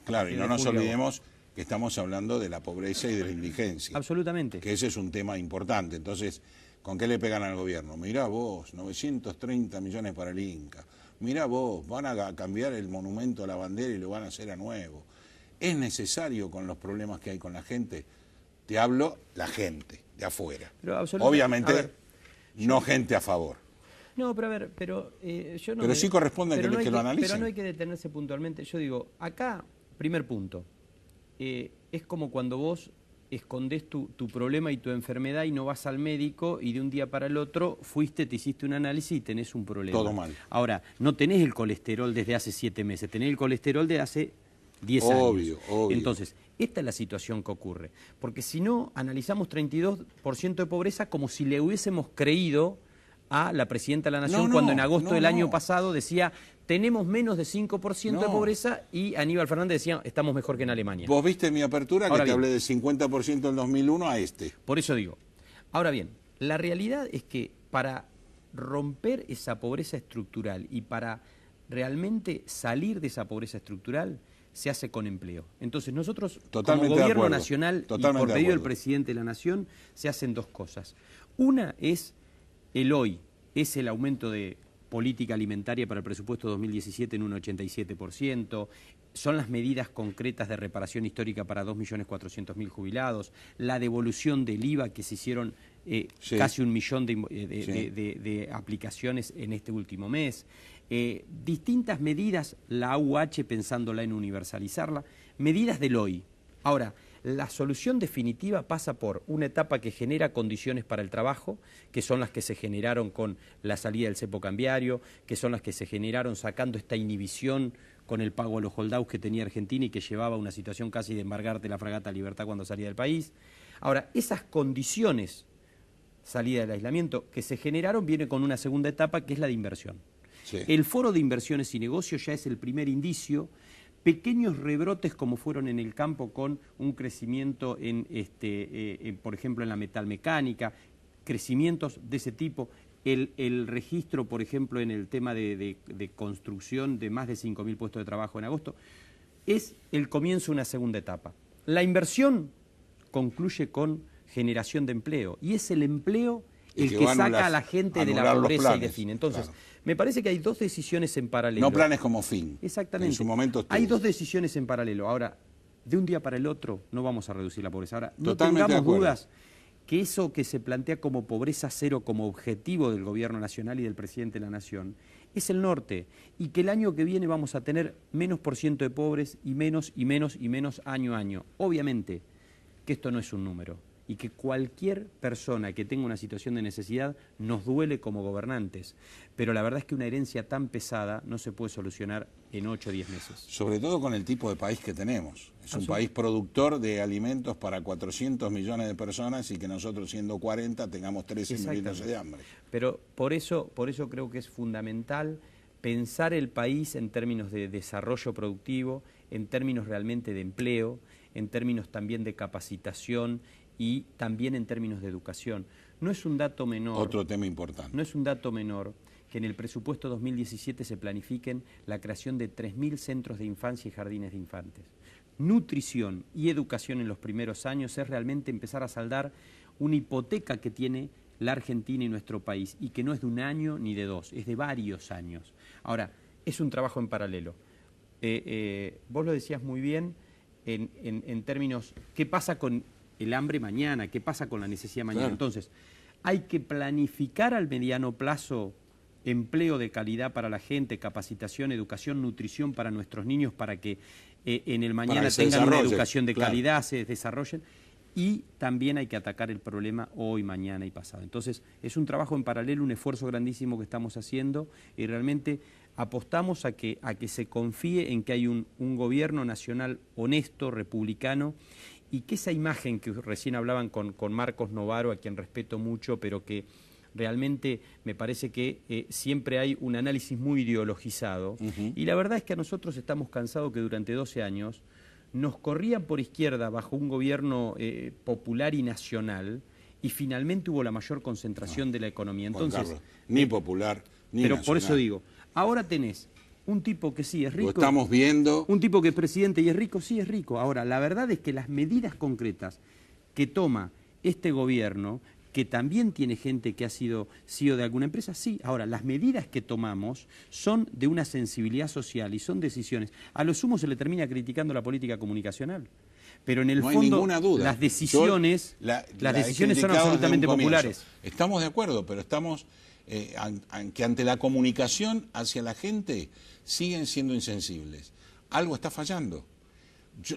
Claro, y no nos olvidemos que estamos hablando de la pobreza y de la indigencia. Absolutamente. Que ese es un tema importante. Entonces, ¿con qué le pegan al gobierno? Mirá vos, 930 millones para el Inca. Mirá vos, van a cambiar el monumento a la bandera y lo van a hacer a nuevo. ¿Es necesario con los problemas que hay con la gente? Te hablo la gente, de afuera. Obviamente, no gente a favor. No, pero a ver, yo no... Pero sí corresponde que lo analicen. Pero no hay que detenerse puntualmente. Yo digo, acá, primer punto, es como cuando vos escondés tu problema y tu enfermedad y no vas al médico y de un día para el otro te hiciste un análisis y tenés un problema. Todo mal. Ahora, no tenés el colesterol desde hace 7 meses, tenés el colesterol de hace 10 años. Obvio. Entonces, esta es la situación que ocurre. Porque si no, analizamos 32% de pobreza como si le hubiésemos creído a la Presidenta de la Nación cuando en agosto del año pasado decía tenemos menos de 5% de pobreza y Aníbal Fernández decía estamos mejor que en Alemania. Vos viste mi apertura que te hablé del 50% en 2001 a Por eso digo. Ahora bien, la realidad es que para romper esa pobreza estructural y para realmente salir de esa pobreza estructural se hace con empleo. Entonces nosotros como gobierno nacional y por pedido del presidente de la Nación se hacen dos cosas. Una es el hoy, es el aumento de política alimentaria para el presupuesto 2017 en un 87%, son las medidas concretas de reparación histórica para 2.400.000 jubilados, la devolución del IVA que se hicieron casi 1 millón de aplicaciones en este último mes, distintas medidas, la AUH pensándola en universalizarla, medidas del hoy. Ahora, la solución definitiva pasa por una etapa que genera condiciones para el trabajo, que son las que se generaron con la salida del cepo cambiario, que son las que se generaron sacando esta inhibición con el pago a los holdouts que tenía Argentina y que llevaba a una situación casi de embargarte la fragata Libertad cuando salía del país. Ahora, esas condiciones, salida del aislamiento, que se generaron, viene con una segunda etapa que es la de inversión. Sí. El Foro de Inversiones y Negocios ya es el primer indicio. Pequeños rebrotes como fueron en el campo con un crecimiento por ejemplo, en la metalmecánica, crecimientos de ese tipo. El registro, por ejemplo, en el tema de construcción de más de 5.000 puestos de trabajo en agosto, es el comienzo de una segunda etapa. La inversión concluye con generación de empleo y es el empleo el que saca a la gente de la pobreza y define. Entonces, me parece que hay dos decisiones en paralelo. No planes como fin. Exactamente. En su momento hay dos decisiones en paralelo. Ahora, de un día para el otro no vamos a reducir la pobreza. Ahora, no tengamos dudas que eso que se plantea como pobreza cero como objetivo del Gobierno Nacional y del Presidente de la Nación es el norte y que el año que viene vamos a tener menos % de pobres y menos y menos y menos año a año. Obviamente que esto no es un número y que cualquier persona que tenga una situación de necesidad nos duele como gobernantes, pero la verdad es que una herencia tan pesada no se puede solucionar en 8 o 10 meses. Sobre todo con el tipo de país que tenemos. Es un país productor de alimentos para 400 millones de personas y que nosotros siendo 40 tengamos 13 millones de hambre. Pero por eso creo que es fundamental pensar el país en términos de desarrollo productivo, en términos realmente de empleo, en términos también de capacitación y también en términos de educación. No es un dato menor. Otro tema importante. No es un dato menor que en el presupuesto 2017 se planifiquen la creación de 3.000 centros de infancia y jardines de infantes. nutrición y educación en los primeros años es realmente empezar a saldar una hipoteca que tiene la Argentina y nuestro país, y que no es de un año ni de dos, es de varios años. Ahora, es un trabajo en paralelo. Vos lo decías muy bien en términos, ¿qué pasa con el hambre mañana? ¿Qué pasa con la necesidad mañana? Claro. Entonces, hay que planificar al mediano plazo empleo de calidad para la gente, capacitación, educación, nutrición para nuestros niños, para que en el mañana tengan una educación de calidad, se desarrollen. Y también hay que atacar el problema hoy, mañana y pasado. Entonces, es un trabajo en paralelo, un esfuerzo grandísimo que estamos haciendo, y realmente apostamos a que se confíe en que hay un gobierno nacional honesto, republicano, y que esa imagen que recién hablaban con Marcos Novaro, a quien respeto mucho, pero que realmente me parece que siempre hay un análisis muy ideologizado. Y la verdad es que a nosotros estamos cansados que durante 12 años nos corrían por izquierda bajo un gobierno popular y nacional, y finalmente hubo la mayor concentración de la economía. Entonces, Juan Carlos, ni popular, ni pero nacional. Por eso digo, ahora tenés un tipo que sí es rico. Lo estamos viendo. Un tipo que es presidente y es rico, sí es rico. Ahora, la verdad es que las medidas concretas que toma este gobierno, que también tiene gente que ha sido CEO de alguna empresa, sí. Ahora, las medidas que tomamos son de una sensibilidad social y son decisiones. A lo sumo se le termina criticando la política comunicacional. Pero en el no fondo, hay ninguna duda. Las decisiones, las decisiones son absolutamente populares. Estamos de acuerdo, pero estamos que ante la comunicación hacia la gente siguen siendo insensibles. Algo está fallando.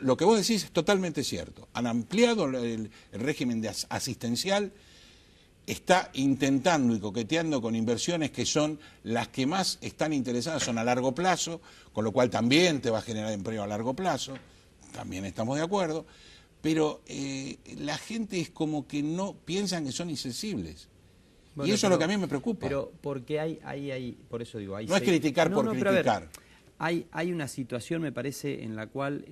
Lo que vos decís es totalmente cierto. Han ampliado el régimen asistencial, está intentando y coqueteando con inversiones que son las que más están interesadas, son a largo plazo, con lo cual también te va a generar empleo a largo plazo, también estamos de acuerdo, pero la gente es como que no piensan que son insensibles. Bueno, y eso es lo que a mí me preocupa. Pero porque hay por eso digo, no es criticar por criticar. Hay una situación, me parece, en la cual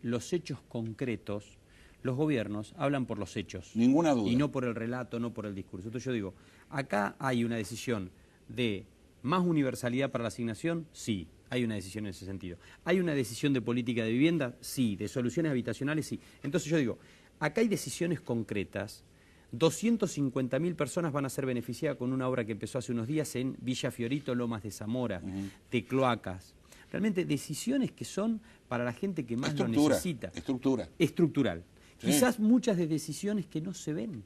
los hechos concretos, los gobiernos hablan por los hechos. Ninguna duda. Y no por el relato, no por el discurso. Entonces yo digo, acá hay una decisión de más universalidad para la asignación, sí, hay una decisión en ese sentido. ¿Hay una decisión de política de vivienda? Sí. ¿De soluciones habitacionales? Sí. Entonces yo digo, acá hay decisiones concretas. 250.000 personas van a ser beneficiadas con una obra que empezó hace unos días en Villa Fiorito, Lomas de Zamora, de cloacas. Realmente decisiones que son para la gente que más lo necesita. Estructural. Sí. Quizás muchas de decisiones que no se ven.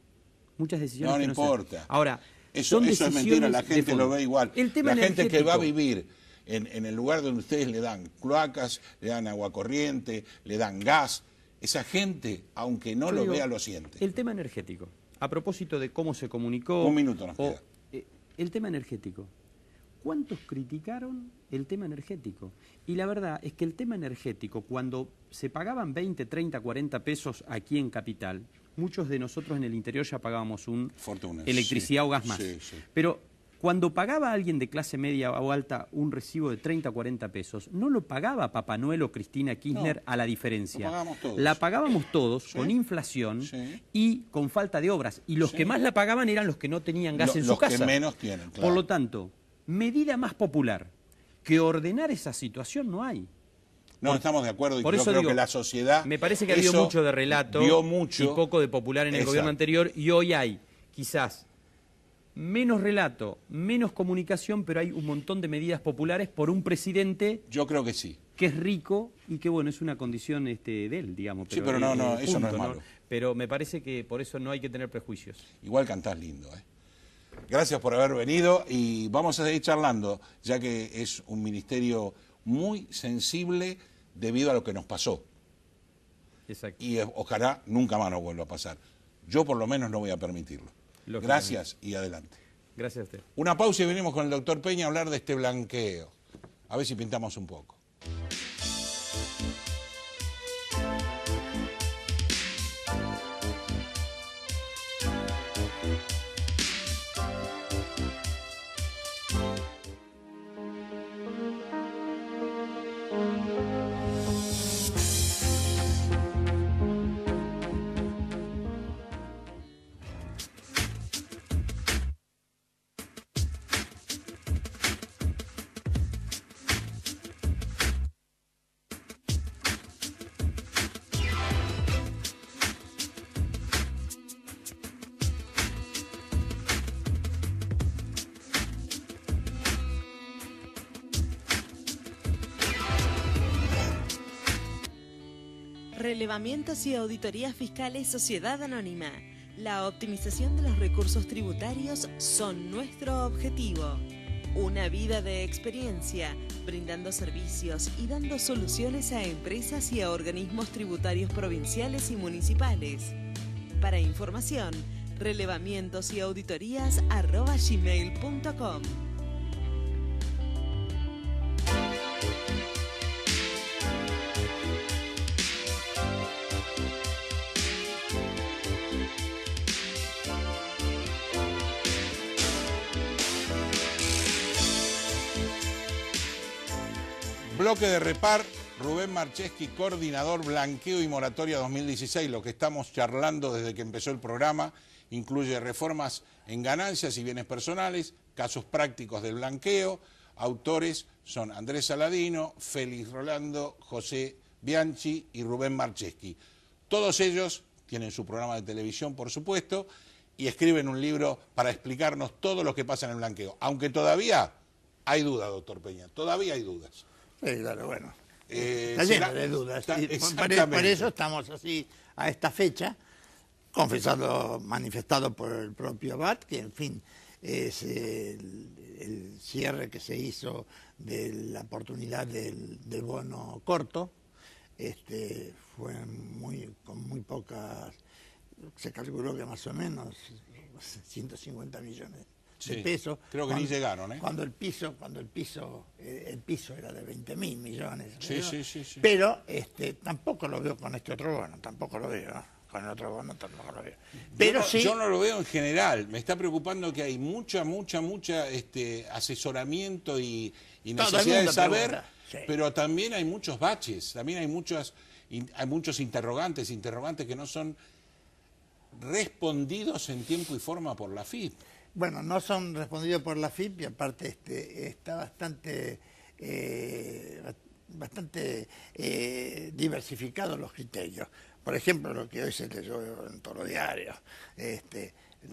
Muchas decisiones que no importa. Se ven. Ahora, eso es mentira, la gente lo ve igual. La gente que va a vivir en el lugar donde ustedes le dan cloacas, le dan agua corriente, le dan gas, esa gente, aunque no lo vea, lo siente. El tema energético, a propósito de cómo se comunicó... Un minuto nos queda. El tema energético. ¿Cuántos criticaron el tema energético? Y la verdad es que el tema energético, cuando se pagaban 20, 30, 40 pesos aquí en Capital, muchos de nosotros en el interior ya pagábamos electricidad o gas más. Sí. Pero cuando pagaba alguien de clase media o alta un recibo de 30 o 40 pesos, no lo pagaba Papá Noel o Cristina Kirchner a la diferencia. La pagábamos todos con inflación y con falta de obras. Y los que más la pagaban eran los que no tenían gas en su casa. Los que menos tienen, claro. Por lo tanto, medida más popular que ordenar esa situación no hay. No, estamos de acuerdo y creo que la sociedad... Me parece que ha habido mucho de relato y poco de popular en el gobierno anterior, y hoy hay quizás menos relato, menos comunicación, pero hay un montón de medidas populares por un presidente... Yo creo que sí. Que es rico y que, bueno, es una condición de él, digamos. Pero sí, pero no, eso no es malo. Pero me parece que por eso no hay que tener prejuicios. Igual cantás lindo, ¿eh? Gracias por haber venido y vamos a seguir charlando, ya que es un ministerio muy sensible debido a lo que nos pasó. Exacto. Y ojalá nunca más nos vuelva a pasar. Yo por lo menos no voy a permitirlo. Gracias y adelante. Gracias a usted. Una pausa y venimos con el doctor Peña a hablar de este blanqueo. A ver si pintamos un poco. Relevamientos y auditorías fiscales Sociedad Anónima. La optimización de los recursos tributarios son nuestro objetivo. Una vida de experiencia, brindando servicios y dando soluciones a empresas y a organismos tributarios provinciales y municipales. Para información, relevamientosauditorías@gmail.com. Bloque de Repar, Rubén Marcheski, coordinador Blanqueo y Moratoria 2016. Lo que estamos charlando desde que empezó el programa incluye reformas en ganancias y bienes personales, casos prácticos del blanqueo. Autores son Andrés Saladino, Félix Rolando, José Bianchi y Rubén Marcheski. Todos ellos tienen su programa de televisión, por supuesto, y escriben un libro para explicarnos todo lo que pasa en el blanqueo. Aunque todavía hay dudas, doctor Peña, todavía hay dudas. Sí, claro, bueno. Está lleno de dudas. Por eso estamos así a esta fecha, manifestado por el propio Abad, que en fin es el cierre que se hizo de la oportunidad del bono corto. Fue con muy pocas, se calculó que más o menos 150 millones. De pesos. Creo que ni llegaron, ¿eh? Cuando el piso era de 20.000 millones. Sí. Pero tampoco lo veo con este otro bono, tampoco lo veo. Con el otro bono tampoco lo veo. Pero yo no lo veo en general. Me está preocupando que hay mucha asesoramiento y necesidad de saber, sí. Pero también hay muchos baches, también hay muchos interrogantes que no son respondidos en tiempo y forma por la FIP. Bueno, no son respondidos por la FIP y aparte está bastante diversificados los criterios. Por ejemplo, lo que hoy se leyó en todos los diarios,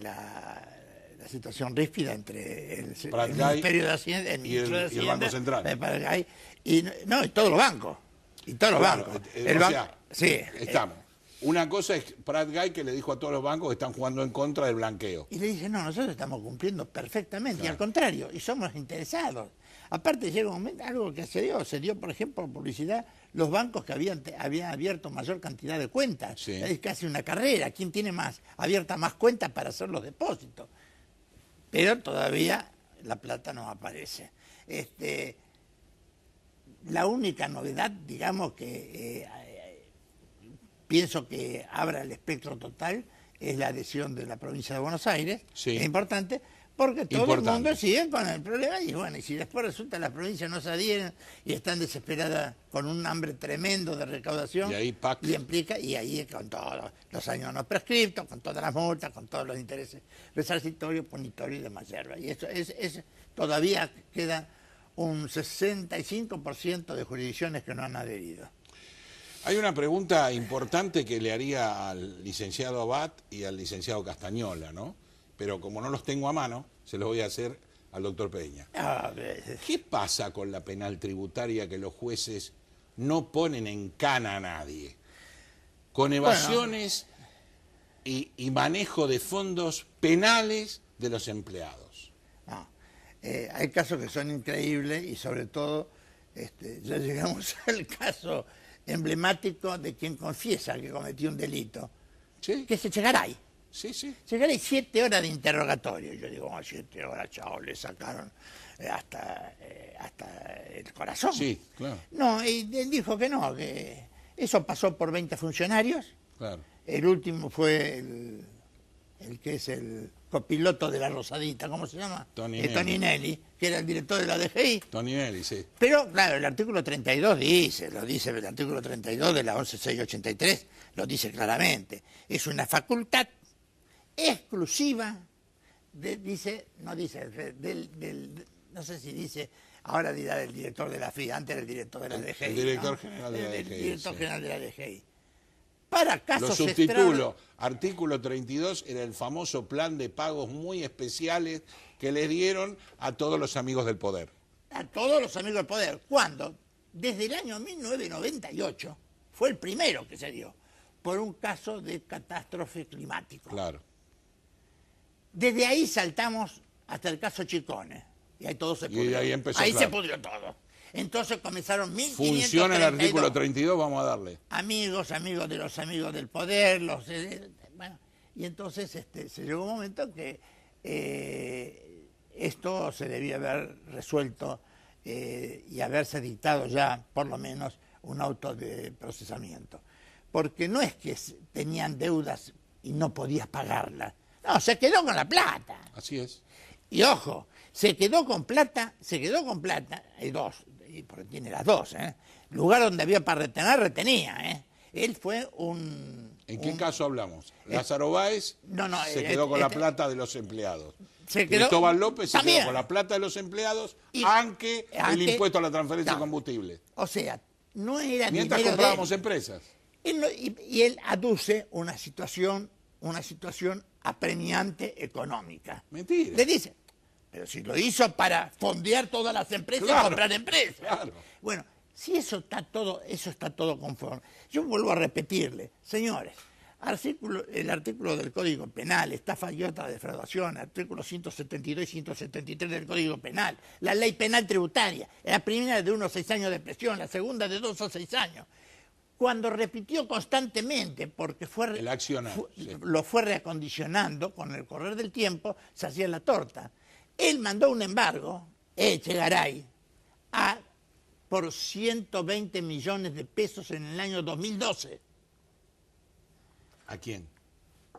la situación ríspida entre el Ministerio de Hacienda, el Ministro de Hacienda, y el Banco Central. Y todos los bancos. Y todos los bancos. Estamos. Una cosa es Prat Gay, que le dijo a todos los bancos que están jugando en contra del blanqueo. Y le dice, no, nosotros estamos cumpliendo perfectamente, claro. Y al contrario, y somos interesados. Aparte llega un momento, algo que se dio, por ejemplo, por publicidad, los bancos que habían abierto mayor cantidad de cuentas. Sí. Es casi una carrera, ¿quién tiene abierta más cuentas para hacer los depósitos? Pero todavía la plata no aparece. La única novedad, digamos, que pienso que abra el espectro total es la adhesión de la provincia de Buenos Aires. Sí. Es importante porque todo el mundo sigue con el problema y bueno, y si después resulta que la provincia no se adhieren y están desesperadas con un hambre tremendo de recaudación, y implica, y ahí con todos los años no prescriptos, con todas las multas, con todos los intereses resarcitorios, punitorios y demás hierba. Y eso todavía queda un 65% de jurisdicciones que no han adherido. Hay una pregunta importante que le haría al licenciado Abad y al licenciado Castañola, ¿no? Pero como no los tengo a mano, se los voy a hacer al doctor Peña. ¿Qué pasa con la penal tributaria que los jueces no ponen en cana a nadie? Con evasiones y manejo de fondos penales de los empleados. No. Hay casos que son increíbles y sobre todo ya llegamos al caso emblemático de quien confiesa que cometió un delito, ¿sí? Que es Echegaray. Sí. Echegaray, 7 horas de interrogatorio. Yo digo, 7 horas, chao, le sacaron hasta el corazón. Sí, claro. No, y él dijo que no, que eso pasó por 20 funcionarios. Claro. El último fue el que es el copiloto de la Rosadita, ¿cómo se llama? Toni Nelly, que era el director de la DGI. Toni Nelly, sí. Pero, claro, el artículo 32 lo dice el artículo 32 de la 11683, lo dice claramente. Es una facultad exclusiva, no sé si dice, ahora dirá del director de la FIA, antes era el director de la DGI. El director general de la DGI. El director general de la DGI. Para casos lo subtitulo, artículo 32 era el famoso plan de pagos muy especiales que le dieron a todos los amigos del poder. A todos los amigos del poder. ¿Cuándo? Desde el año 1998 fue el primero que se dio, por un caso de catástrofe climático. Claro. Desde ahí saltamos hasta el caso Chicone, y ahí todo se pudrió. Y ahí empezó, ahí claro, se pudrió todo. Entonces comenzaron 1.532. Funciona el artículo 32, vamos a darle. Amigos de los amigos del poder, bueno, y entonces se llegó un momento que esto se debía haber resuelto y haberse dictado ya, por lo menos, un auto de procesamiento. Porque no es que tenían deudas y no podías pagarlas. No, se quedó con la plata. Así es. Y ojo, se quedó con plata, hay dos, porque tiene las dos, lugar donde había para retener, retenía, Él fue ¿En qué caso hablamos? Lázaro Báez se quedó con la plata de los empleados. Cristóbal López se quedó con la plata de los empleados, aunque el impuesto a la transferencia de combustible. O sea, no era mientras dinero comprábamos empresas. Y él aduce una situación apremiante económica. Mentira. Le dice, pero si lo hizo para fondear todas las empresas y comprar empresas. Claro. Bueno, si eso está todo conforme. Yo vuelvo a repetirle, señores, el artículo del Código Penal, estafa y otra defraudación, artículos 172 y 173 del Código Penal, la ley penal tributaria, la primera de 1 a 6 años de prisión, la segunda de 2 a 6 años. Cuando repitió constantemente, porque lo fue reacondicionando, con el correr del tiempo se hacía la torta. Él mandó un embargo, Echegaray, por 120 millones de pesos en el año 2012. ¿A quién?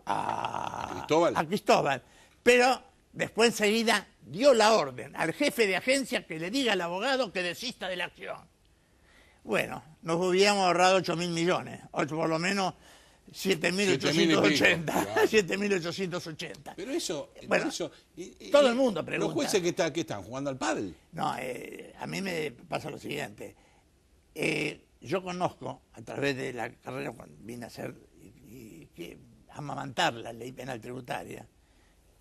¿A Cristóbal? A Cristóbal. Pero después enseguida dio la orden al jefe de agencia que le diga al abogado que desista de la acción. Bueno, nos hubiéramos ahorrado 8.000 millones, o por lo menos 7.880. Claro. 7.880. Pero eso, bueno, todo el mundo pregunta. ¿Los jueces que están jugando al pádel? No, a mí me pasa lo siguiente. Yo conozco, a través de la carrera, cuando vine a hacer amamantar la ley penal tributaria,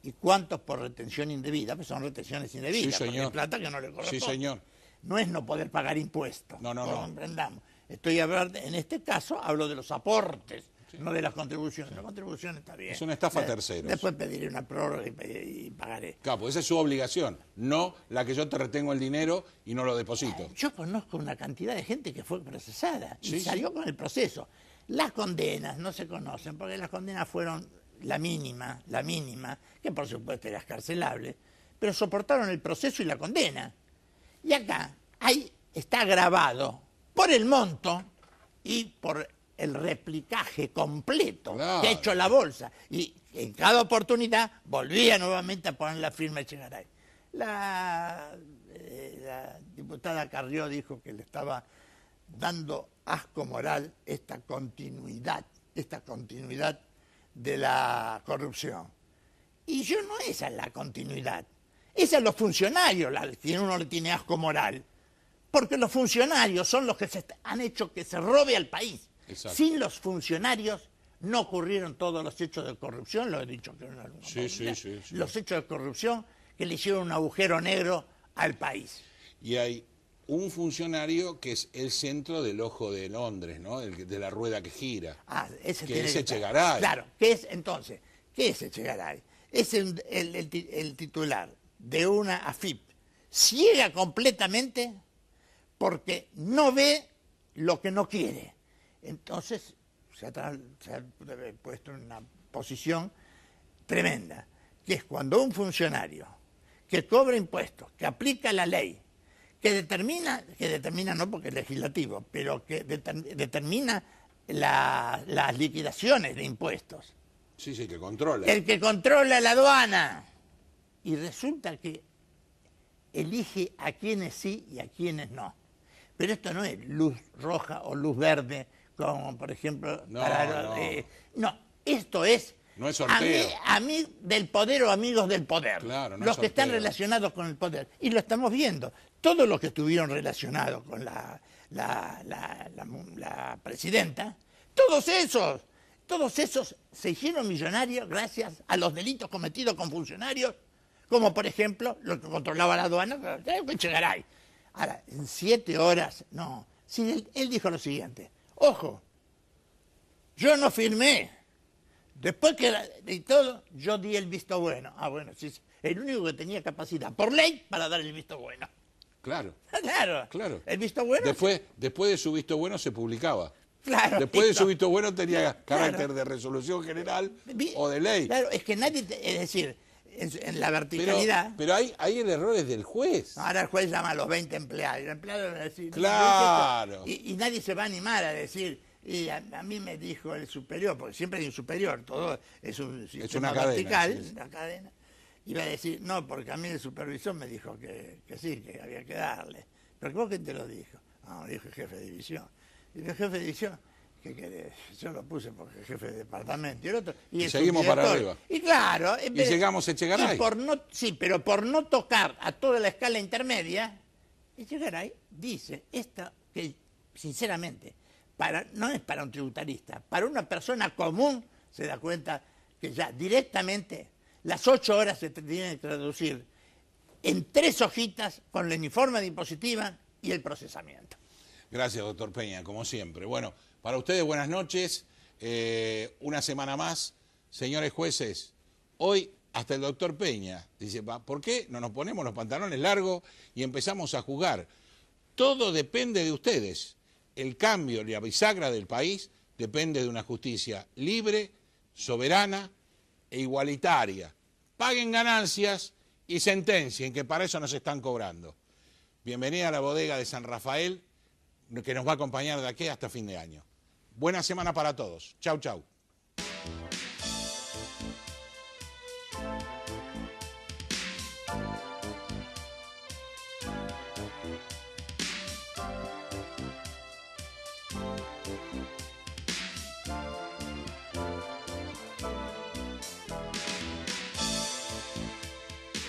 y cuántos por retención indebida, pues son retenciones indebidas, sí, porque hay plata que no le corresponde. Sí, señor. No es no poder pagar impuestos. No. Comprendamos. En este caso hablo de los aportes, no de las contribuciones. La contribución está bien. Es una estafa a terceros. Después pediré una prórroga y pagaré. Claro, pues esa es su obligación, no la que yo te retengo el dinero y no lo deposito. Yo conozco una cantidad de gente que fue procesada y salió con el proceso. Las condenas no se conocen, porque las condenas fueron la mínima, que por supuesto era escarcelable, pero soportaron el proceso y la condena. Y acá, ahí está grabado por el monto y por el replicaje completo que ha hecho la bolsa. Y en cada oportunidad volvía nuevamente a poner la firma de Echegaray. La diputada Carrió dijo que le estaba dando asco moral esta continuidad de la corrupción. Y yo no, esa es la continuidad. Esa es los funcionarios, que uno le tiene asco moral. Porque los funcionarios son los que han hecho que se robe al país. Exacto. Sin los funcionarios no ocurrieron todos los hechos de corrupción, lo he dicho que en alguna oportunidad. Los hechos de corrupción que le hicieron un agujero negro al país. Y hay un funcionario que es el centro del ojo de Londres, ¿no? De la rueda que gira. Ese que es Echegaray. Claro, ¿qué es Echegaray? Es el titular de una AFIP ciega completamente porque no ve lo que no quiere. Entonces se ha puesto en una posición tremenda, que es cuando un funcionario que cobra impuestos, que aplica la ley, que determina no porque es legislativo, pero que determina las liquidaciones de impuestos. Sí, que controla. El que controla la aduana. Y resulta que elige a quienes sí y a quienes no. Pero esto no es luz roja o luz verde, como por ejemplo... No, esto es... No es sorteo. A mí del poder o amigos del poder. Claro, no los que están relacionados con el poder. Y lo estamos viendo. Todos los que estuvieron relacionados con la presidenta, todos esos se hicieron millonarios gracias a los delitos cometidos con funcionarios, como por ejemplo lo que controlaba la aduana, Echegaray. Ahora, en 7 horas, no. Si él dijo lo siguiente, ojo, Yo no firmé. Después que y todo, yo di el visto bueno. Ah, bueno, sí, el único que tenía capacidad, por ley, para dar el visto bueno. Claro. Claro. El visto bueno. Después de su visto bueno se publicaba. Claro. Después de su visto bueno tenía carácter de resolución general o de ley. Claro, es que nadie, es decir, en la verticalidad. Pero ahí el error es del juez. Ahora el juez llama a los 20 empleados. El empleado va a decir, claro. Y nadie se va a animar a decir, y a mí me dijo el superior, porque siempre hay un superior, todo es un sistema vertical, cadena, sí. Una cadena. Y va a decir, no, porque a mí el supervisor me dijo que sí, que había que darle. ¿Pero vos quién te lo dijo? No, dijo el jefe de división. Y el jefe de división, ¿qué querés? Yo lo puse porque el jefe de departamento y el otro. Y seguimos para arriba. Y claro. Y llegamos a Echegaray. Sí, pero por no tocar a toda la escala intermedia, Echegaray dice esto que, sinceramente, no es para un tributarista, para una persona común se da cuenta que ya directamente las 8 horas se tienen que traducir en 3 hojitas con la uniforme de impositiva y el procesamiento. Gracias, doctor Peña, como siempre. Bueno, para ustedes buenas noches, una semana más. Señores jueces, hoy hasta el doctor Peña dice, ¿por qué no nos ponemos los pantalones largos y empezamos a juzgar? Todo depende de ustedes. El cambio, la bisagra del país depende de una justicia libre, soberana e igualitaria. Paguen ganancias y sentencien, que para eso nos están cobrando. Bienvenida a la bodega de San Rafael, que nos va a acompañar de aquí hasta fin de año. Buena semana para todos. Chau, chau.